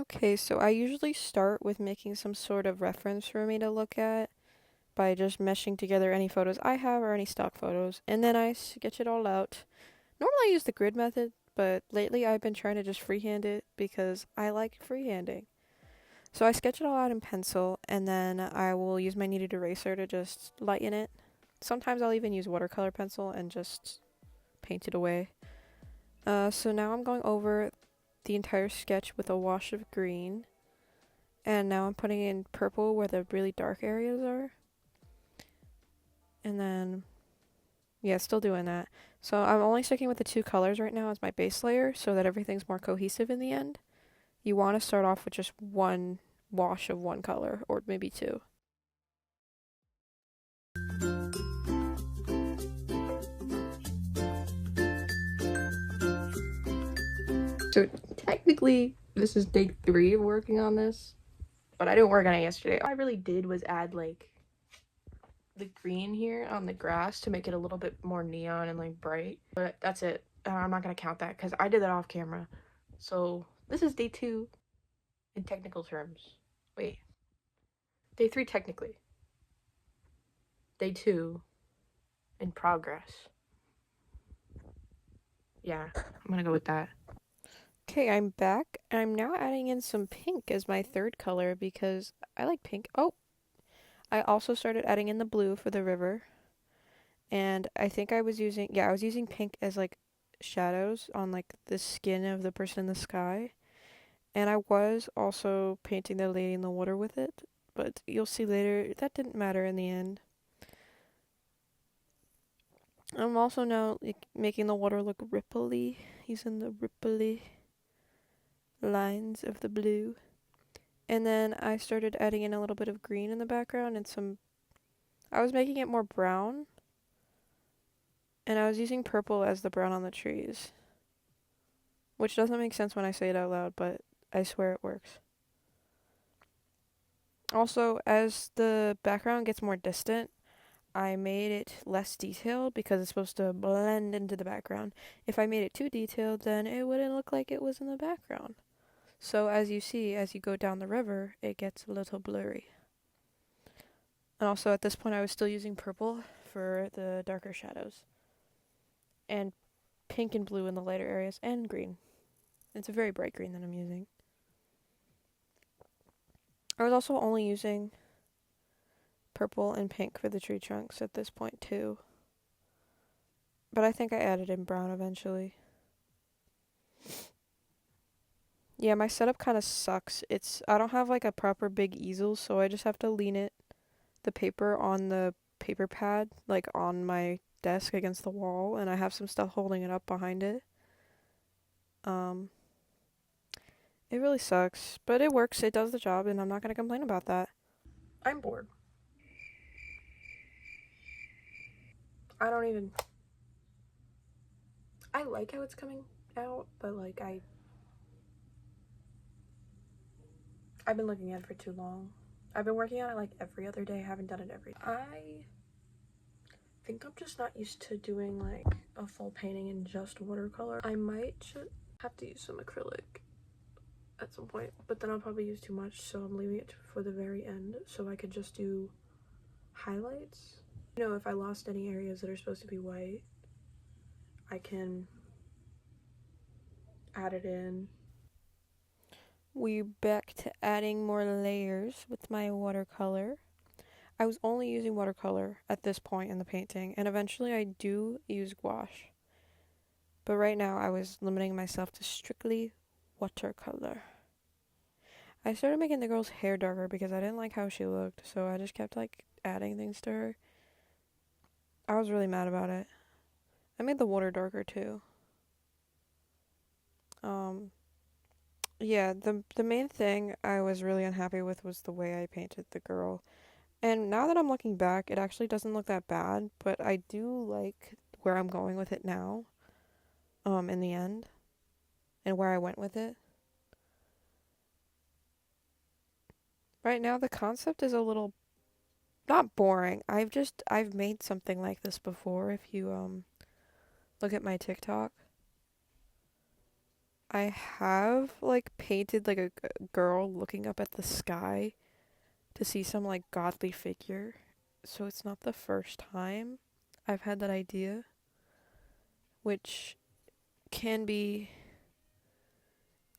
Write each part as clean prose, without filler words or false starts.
Okay, so I usually start with making some sort of reference for me to look at by just meshing together any photos I have or any stock photos, and then I sketch it all out. Normally I use the grid method, but lately I've been trying to just freehand it because I like freehanding. So I sketch it all out in pencil, and then I will use my kneaded eraser to just lighten it. Sometimes I'll even use watercolor pencil and just paint it away. So now I'm going over the entire sketch with a wash of green. And now I'm putting in purple where the really dark areas are. And then, yeah, still doing that. So I'm only sticking with the two colors right now as my base layer so that everything's more cohesive in the end. You want to start off with just one wash of one color, or maybe two. So technically, this is day 3 of working on this, but I didn't work on it yesterday. All I really did was add like the green here on the grass to make it a little bit more neon and like bright, but that's it. I'm not gonna count that because I did that off camera. So this is day 2 in technical terms. Wait, day 3 technically. Day 2 in progress. Yeah, I'm gonna go with that. Okay, I'm back. I'm now adding in some pink as my third color because I like pink. Oh, I also started adding in the blue for the river. And I think I was using pink as like shadows on like the skin of the person in the sky. And I was also painting the lady in the water with it, but you'll see later that didn't matter in the end. I'm also now like, making the water look ripply, using the ripply lines of the blue. And then I started adding in a little bit of green in the background and I was making it more brown, and I was using purple as the brown on the trees. Which doesn't make sense when I say it out loud, but I swear it works. Also, as the background gets more distant, I made it less detailed because it's supposed to blend into the background. If I made it too detailed, then it wouldn't look like it was in the background. So as you see, as you go down the river, it gets a little blurry. And also at this point I was still using purple for the darker shadows. And pink and blue in the lighter areas, and green. It's a very bright green that I'm using. I was also only using purple and pink for the tree trunks at this point too. But I think I added in brown eventually. Yeah, my setup kind of sucks. I don't have like a proper big easel, so I just have to lean the paper on the paper pad, like on my desk against the wall, and I have some stuff holding it up behind it. Um, it really sucks, but it works. It does the job, and I'm not gonna complain about that. I'm bored. I don't even. I like how it's coming out, but like I've been looking at it for too long. I've been working on it like every other day. I haven't done it every day. I think I'm just not used to doing like a full painting in just watercolor. I might have to use some acrylic at some point, but then I'll probably use too much, so I'm leaving it for the very end so I could just do highlights. You know, if I lost any areas that are supposed to be white, I can add it in. We're back to adding more layers with my watercolor. I was only using watercolor at this point in the painting, and eventually I do use gouache. But right now I was limiting myself to strictly watercolor. I started making the girl's hair darker because I didn't like how she looked, so I just kept like adding things to her. I was really mad about it. I made the water darker too. Um yeah, the main thing I was really unhappy with was the way I painted the girl. And now that I'm looking back, it actually doesn't look that bad, but I do like where I'm going with it now, in the end, and where I went with it. Right now, the concept is a little not boring. I've made something like this before. If you look at my TikTok, I have like painted like a girl looking up at the sky to see some like godly figure. So it's not the first time I've had that idea, which can be,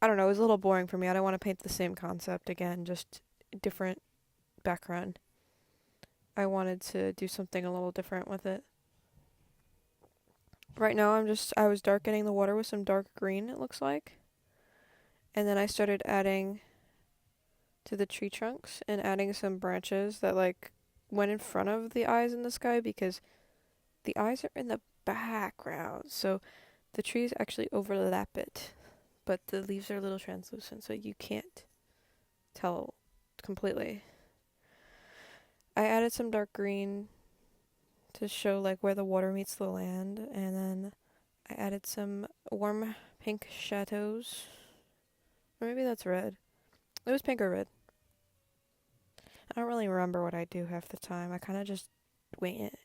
I don't know, it was a little boring for me. I don't want to paint the same concept again, just different background. I wanted to do something a little different with it. Right now I was darkening the water with some dark green, it looks like. And then I started adding to the tree trunks and adding some branches that like went in front of the eyes in the sky because the eyes are in the background. So the trees actually overlap it, but the leaves are a little translucent, so you can't tell completely. I added some dark green to show like where the water meets the land, and then I added some warm pink shadows. Or maybe that's red. It was pink or red. I don't really remember what I do half the time. I kind of just wing it.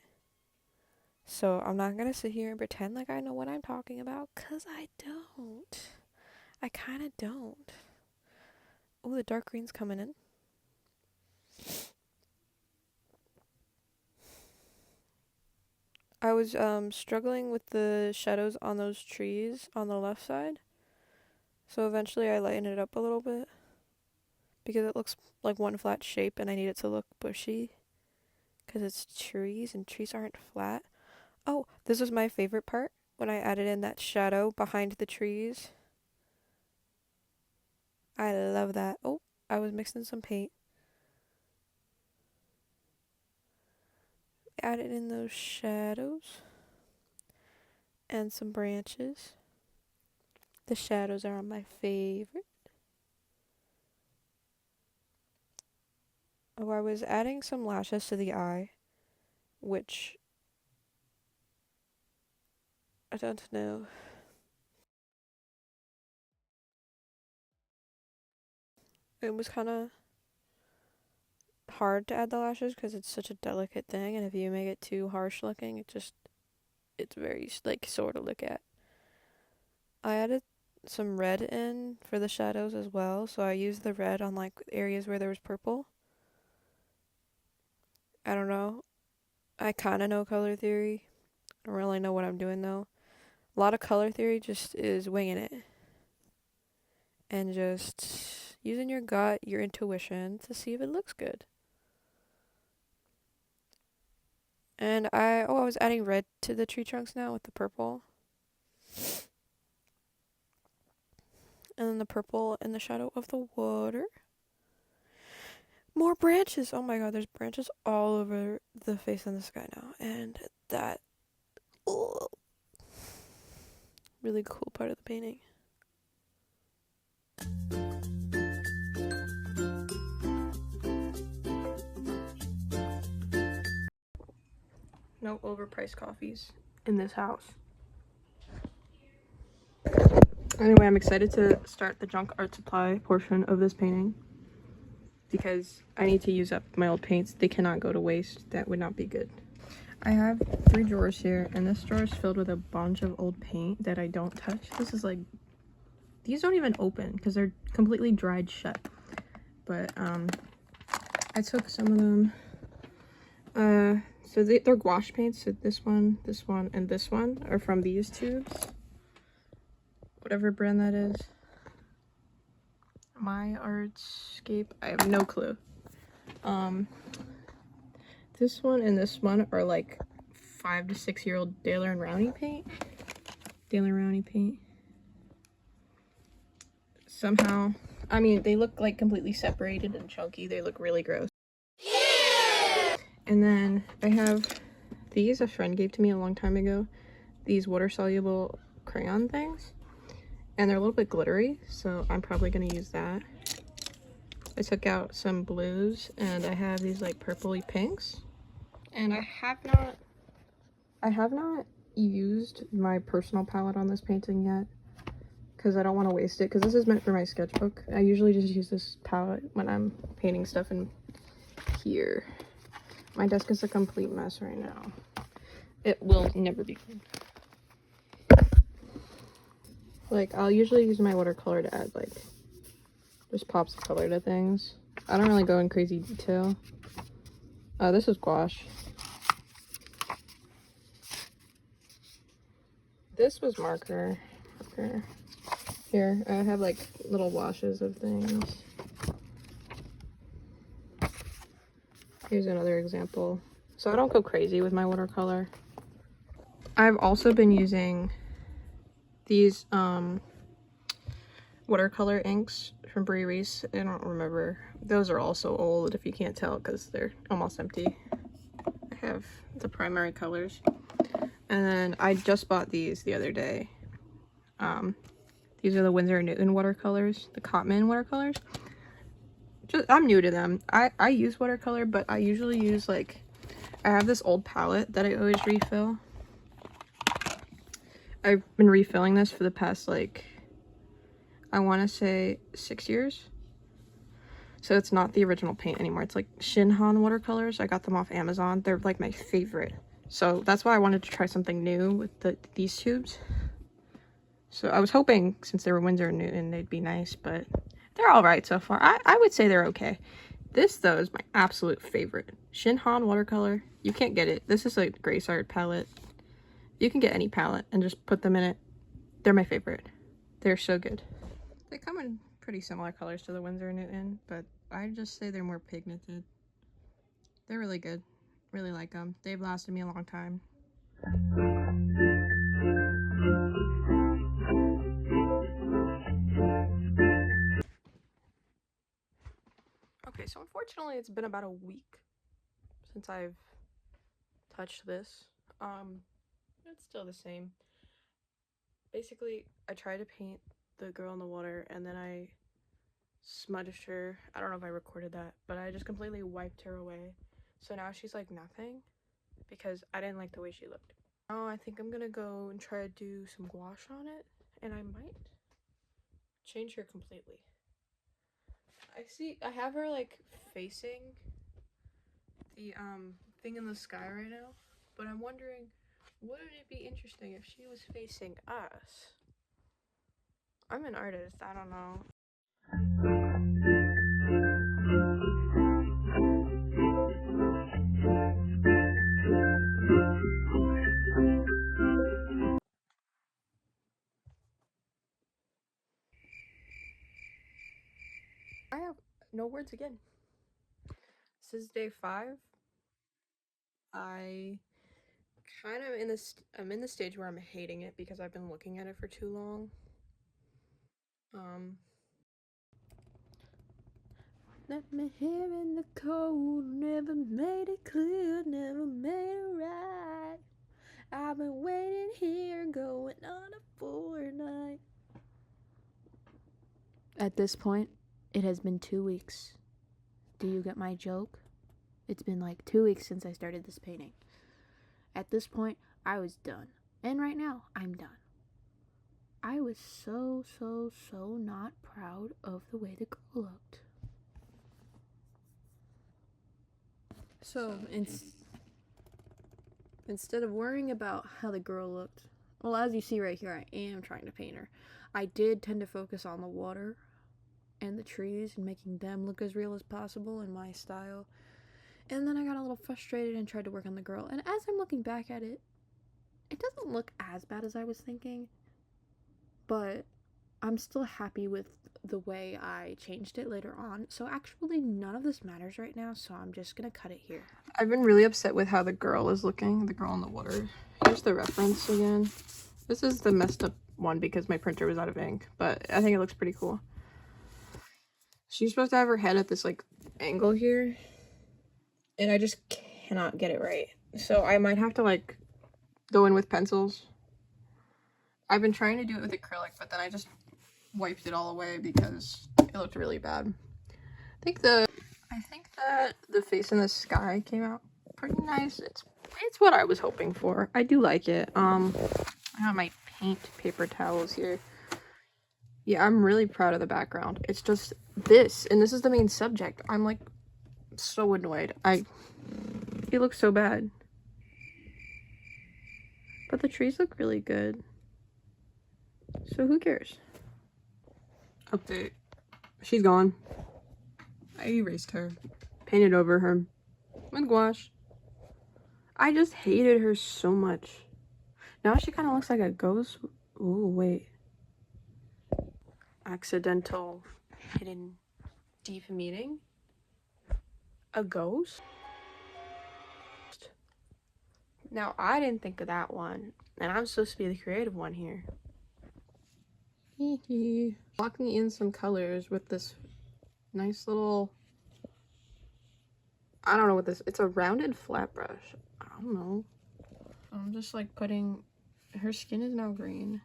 So I'm not going to sit here and pretend like I know what I'm talking about, because I don't. I kind of don't. Oh, the dark green's coming in. I was struggling with the shadows on those trees on the left side. So eventually I lightened it up a little bit because it looks like one flat shape and I need it to look bushy because it's trees and trees aren't flat. Oh, this was my favorite part when I added in that shadow behind the trees. I love that. Oh, I was mixing some paint. Added in those shadows and some branches. The shadows are my favorite. Oh, I was adding some lashes to the eye, which I don't know. It was kind of hard to add the lashes because it's such a delicate thing, and if you make it too harsh looking, it's very like sore to look at. I added some red in for the shadows as well, so I used the red on like areas where there was purple. I don't know. I kind of know color theory. I don't really know what I'm doing though. A lot of color theory just is winging it and just using your gut, your intuition to see if it looks good. And I was adding red to the tree trunks now with the purple. And then the purple in the shadow of the water. More branches. Oh my god, there's branches all over the face in the sky now. And that really cool part of the painting. No overpriced coffees in this house. Anyway, I'm excited to start the junk art supply portion of this painting because I need to use up my old paints. They cannot go to waste. That would not be good. I have 3 drawers here, and this drawer is filled with a bunch of old paint that I don't touch. This is like, these don't even open because they're completely dried shut. But I took some of them. So they're gouache paints. So this one, and this one are from these tubes. Whatever brand that is. My Artscape, I have no clue. This one and this one are like 5 to 6 year old Daler & Rowney paint. Somehow, I mean, they look like completely separated and chunky. They look really gross. Yeah! And then I have these a friend gave to me a long time ago. These water soluble crayon things. And they're a little bit glittery, so I'm probably gonna use that. I took out some blues and I have these like purpley pinks. And I have not used my personal palette on this painting yet because I don't want to waste it, because this is meant for my sketchbook. I usually just use this palette when I'm painting stuff in here. My desk is a complete mess right now. It will never be clean. Like, I'll usually use my watercolor to add, like, just pops of color to things. I don't really go in crazy detail. This is gouache. This was marker. Here, I have, like, little washes of things. Here's another example. So I don't go crazy with my watercolor. I've also been using these watercolor inks from Brie Reese. I don't remember. Those are also old if you can't tell because they're almost empty. I have the primary colors. And then I just bought these the other day. These are the Winsor & Newton watercolors, the Cotman watercolors. I'm new to them. I use watercolor, but I usually use, like, I have this old palette that I always refill. I've been refilling this for the past, like, I want to say 6 years. So it's not the original paint anymore. It's like Shinhan watercolors. I got them off Amazon. They're like my favorite. So that's why I wanted to try something new with these tubes. So I was hoping, since they were Winsor & Newton, they'd be nice, but they're all right so far. I would say they're okay. This, though, is my absolute favorite. Shinhan watercolor. You can't get it. This is a Grace Art palette. You can get any palette and just put them in it. They're my favorite. They're so good. They come in pretty similar colors to the Winsor & Newton, but I'd just say they're more pigmented. They're really good. Really like them. They've lasted me a long time. Okay, so unfortunately it's been about a week since I've touched this. It's still the same. Basically, I tried to paint the girl in the water and then I smudged her. I don't know if I recorded that, but I just completely wiped her away. So now she's like nothing because I didn't like the way she looked. Now I think I'm gonna go and try to do some gouache on it, and I might change her completely. I have her like facing the thing in the sky right now, but I'm wondering, wouldn't it be interesting if she was facing us? I'm an artist, I don't know. I have no words again. This is day 5. I kind of I'm in the stage where I'm hating it because I've been looking at it for too long. Let me here in the cold, never made it clear, never made it right. I've been waiting here, going on a fortnight. At this point, it has been 2 weeks. Do you get my joke? It's been like 2 weeks since I started this painting. At this point, I was done. And right now, I'm done. I was so not proud of the way the girl looked. So, instead of worrying about how the girl looked, well, as you see right here, I am trying to paint her. I did tend to focus on the water and the trees and making them look as real as possible in my style. And then I got a little frustrated and tried to work on the girl. And as I'm looking back at it, it doesn't look as bad as I was thinking, but I'm still happy with the way I changed it later on. So actually none of this matters right now, so I'm just gonna cut it here. I've been really upset with how the girl is looking, the girl in the water. Here's the reference again. This is the messed up one because my printer was out of ink, but I think it looks pretty cool. She's supposed to have her head at this like angle here, and I just cannot get it right. So I might have to like go in with pencils. I've been trying to do it with acrylic, but then I just wiped it all away because it looked really bad. I think that the face in the sky came out pretty nice. It's what I was hoping for. I do like it. I have my paint paper towels here. Yeah, I'm really proud of the background. It's just this, and this is the main subject. I'm like so annoyed. It looks so bad. But the trees look really good. So who cares? Update. She's gone. I erased her. Painted over her with gouache. I just hated her so much. Now she kind of looks like a ghost. Ooh, wait. Accidental hidden deep meaning? A ghost? Now, I didn't think of that one. And I'm supposed to be the creative one here. Blocking in some colors with this nice little... I don't know what this... It's a rounded flat brush. I don't know. I'm just like putting... Her skin is now green.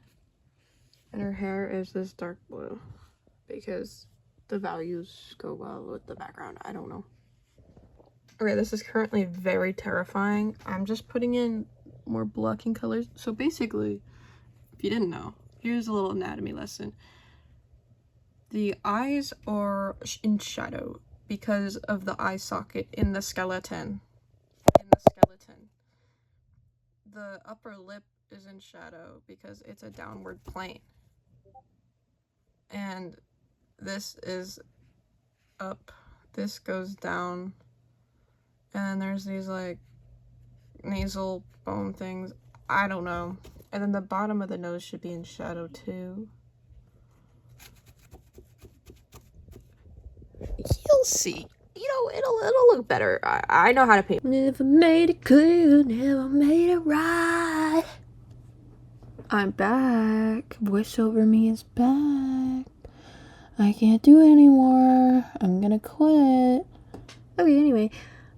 And her hair is this dark blue. Because the values go well with the background. I don't know. Okay, this is currently very terrifying. I'm just putting in more blocking colors. So basically, if you didn't know, here's a little anatomy lesson. The eyes are in shadow because of the eye socket in the skeleton. The upper lip is in shadow because it's a downward plane. And this is up. This goes down. And then there's these like nasal bone things. I don't know. And then the bottom of the nose should be in shadow too. You'll see. You know, it'll look better. I know how to paint. Never made it clear, never made it right. I'm back. Voiceover me is back. I can't do it anymore. I'm gonna quit. Okay, anyway.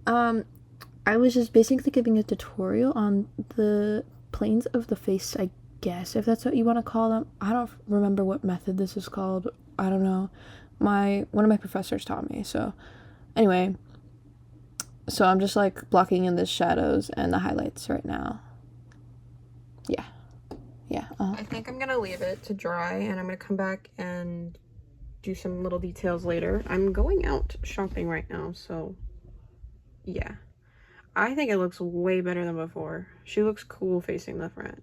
I was just basically giving a tutorial on the planes of the face, I guess, if that's what you want to call them. I don't remember what method this is called. I don't know. One of my professors taught me, so anyway. So I'm just like blocking in the shadows and the highlights right now. Yeah. I think I'm gonna leave it to dry and I'm gonna come back and do some little details later. I'm going out shopping right now, so yeah. I think it looks way better than before. She looks cool facing the front.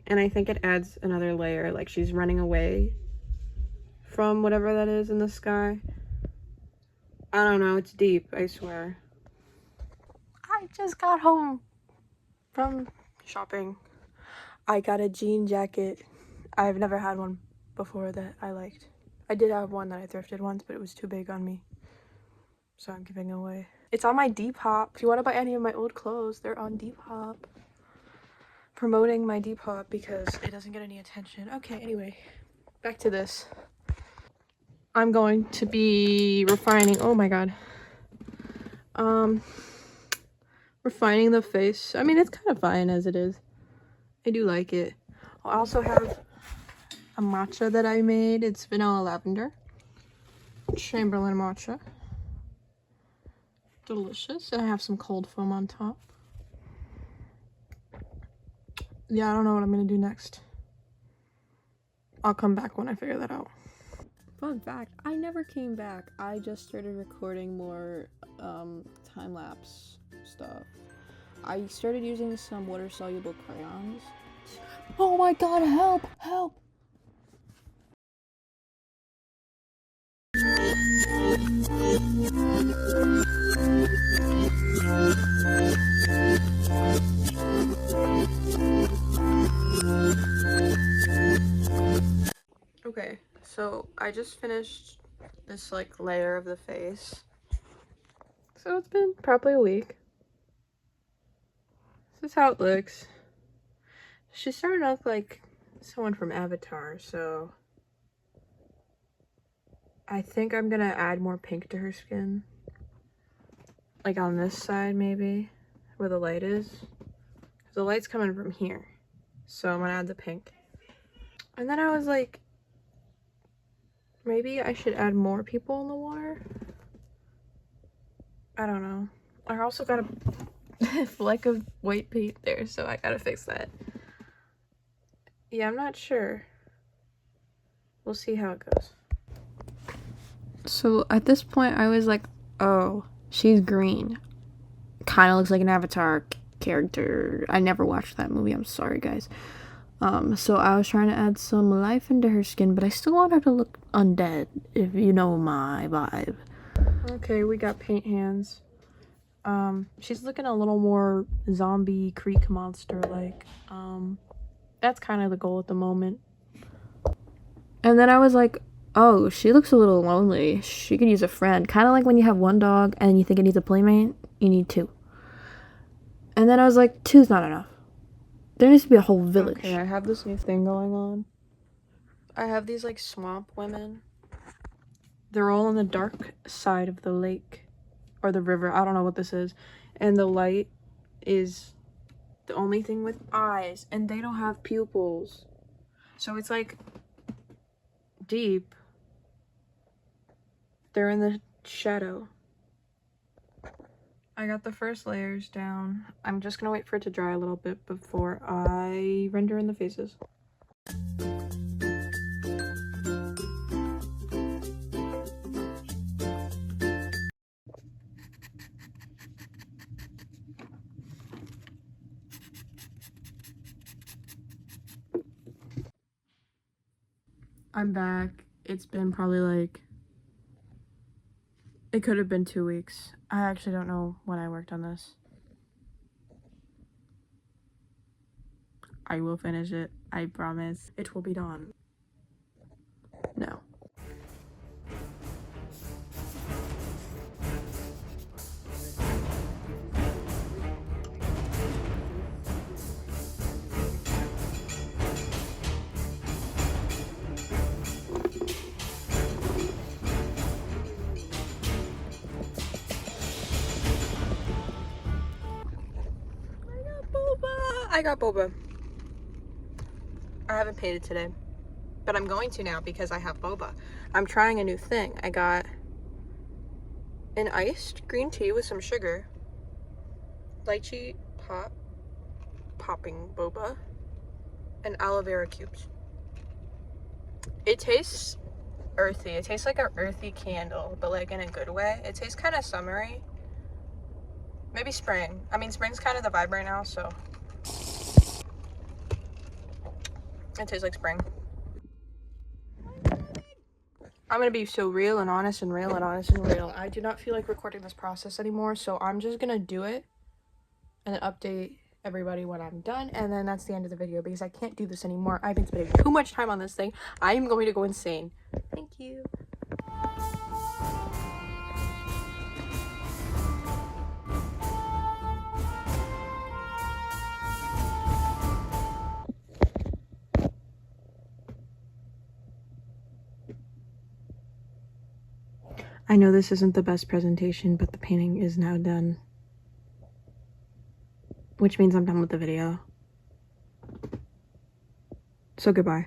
And I think it adds another layer, like she's running away from whatever that is in the sky. I don't know, it's deep, I swear. I just got home from shopping. I got a jean jacket. I've never had one before that I liked. I did have one that I thrifted once, but it was too big on me. So I'm giving it away. It's on my Depop. If you want to buy any of my old clothes, they're on Depop. Promoting my Depop because it doesn't get any attention. Okay, anyway, back to this. I'm going to be refining, oh my god. Refining the face. I mean, it's kind of fine as it is. I do like it. I also have a matcha that I made. It's vanilla lavender. Chamberlain matcha. Delicious. And I have some cold foam on top. Yeah, I don't know what I'm gonna do next. I'll come back when I figure that out. Fun fact, I never came back. I just started recording more time-lapse stuff. I started using some water-soluble crayons. Oh my god, help! Help! Okay, so I just finished this like layer of the face. So it's been probably a week. This is how it looks. She's starting to look like someone from Avatar, so I think I'm gonna add more pink to her skin. Like on this side maybe, where the light is. The light's coming from here. So I'm gonna add the pink. And then I was like, maybe I should add more people in the water? I don't know. I also got a fleck of white paint there, so I gotta fix that. Yeah, I'm not sure. We'll see how it goes. So at this point, I was like, oh, she's green. Kind of looks like an Avatar character. I never watched that movie. I'm sorry, guys. So I was trying to add some life into her skin, but I still want her to look undead, if you know my vibe. Okay, we got paint hands. She's looking a little more zombie creek monster like. That's kind of the goal at the moment. And then I was like, oh, she looks a little lonely. She could use a friend. Kind of like when you have one dog and you think it needs a playmate, you need two. And then I was like, two's not enough. There needs to be a whole village. Okay, I have this new thing going on. I have these like swamp women. They're all on the dark side of the lake or the river. I don't know what this is. And the light is the only thing with eyes, and they don't have pupils. So it's like deep. They're in the shadow. I got the first layers down. I'm just gonna wait for it to dry a little bit before I render in the faces. I'm back. It's been probably like, it could have been 2 weeks. I actually don't know when I worked on this. I will finish it. I promise. It will be done. No. I got boba. I haven't painted today, but I'm going to now because I have boba. I'm trying a new thing. I got an iced green tea with some sugar, lychee popping boba, and aloe vera cubes. It tastes earthy. It tastes like an earthy candle, but like in a good way. It tastes kind of summery. Maybe spring. I mean, spring's kind of the vibe right now, so it tastes like spring. I'm gonna be so real and honest and real and honest and real. I do not feel like recording this process anymore, so I'm just gonna do it and then update everybody when I'm done, and then that's the end of the video because I can't do this anymore. I've been spending too much time on this thing. I am going to go insane. Thank you. I know this isn't the best presentation, but the painting is now done. Which means I'm done with the video. So goodbye.